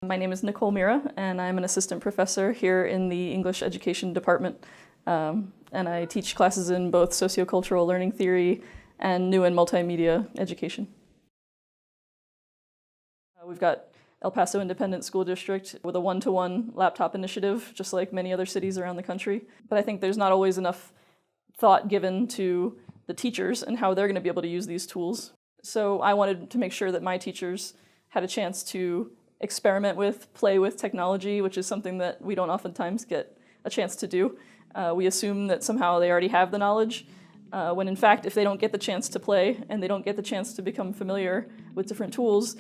My name is Nicole Mirra, and I'm an assistant professor here in the English Education Department. And I teach classes in both sociocultural learning theory and new and multimedia education. We've got El Paso Independent School District with a one-to-one laptop initiative, just like many other cities around the country. But I think there's not always enough thought given to the teachers and how they're going to be able to use these tools. So I wanted to make sure that my teachers had a chance to experiment with, play with technology, which is something that we don't oftentimes get a chance to do. We assume that somehow they already have the knowledge, when in fact, if they don't get the chance to play and they don't get the chance to become familiar with different tools,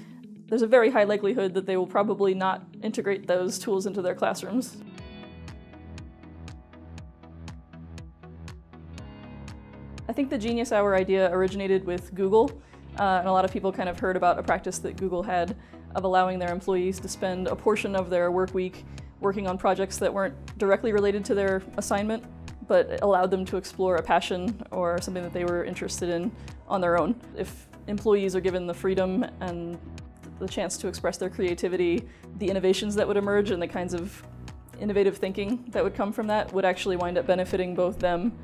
there's a very high likelihood that they will probably not integrate those tools into their classrooms. I think the Genius Hour idea originated with Google, and a lot of people kind of heard about a practice that Google had of allowing their employees to spend a portion of their work week working on projects that weren't directly related to their assignment, but allowed them to explore a passion or something that they were interested in on their own. If employees are given the freedom and the chance to express their creativity, the innovations that would emerge and the kinds of innovative thinking that would come from that would actually wind up benefiting both them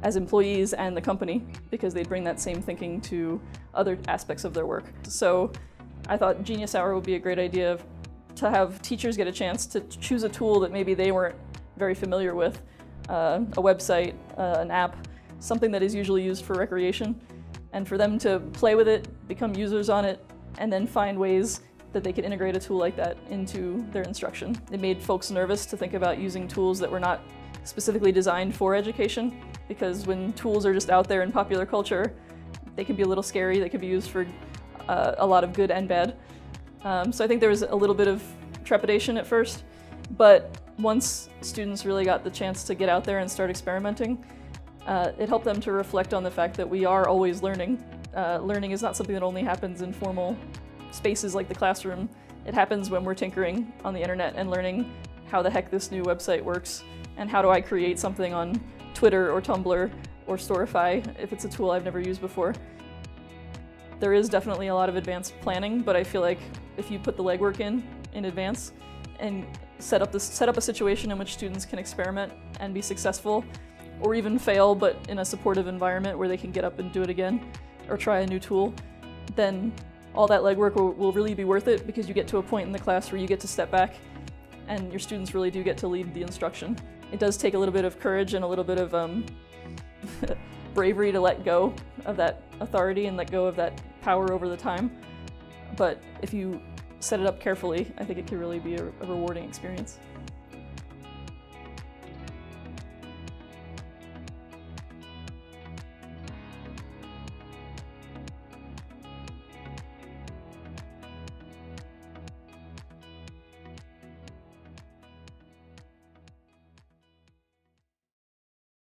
as employees and the company, because they'd bring that same thinking to other aspects of their work. So I thought Genius Hour would be a great idea to have teachers get a chance to choose a tool that maybe they weren't very familiar with, a website, an app, something that is usually used for recreation, and for them to play with it, become users on it, and then find ways that they could integrate a tool like that into their instruction. It made folks nervous to think about using tools that were not specifically designed for education, because when tools are just out there in popular culture, they can be a little scary. They could be used for a lot of good and bad. So I think there was a little bit of trepidation at first, but once students really got the chance to get out there and start experimenting, it helped them to reflect on the fact that we are always learning. Learning is not something that only happens in formal spaces like the classroom. It happens when we're tinkering on the internet and learning how the heck this new website works, and how do I create something on Twitter or Tumblr or Storify if it's a tool I've never used before. There is definitely a lot of advanced planning, but I feel like if you put the legwork in advance and set up a situation in which students can experiment and be successful, or even fail, but in a supportive environment where they can get up and do it again, or try a new tool, then all that legwork will really be worth it, because you get to a point in the class where you get to step back and your students really do get to lead the instruction. It does take a little bit of courage and a little bit of bravery to let go of that authority and let go of that power over the time. But if you set it up carefully, I think it can really be a rewarding experience.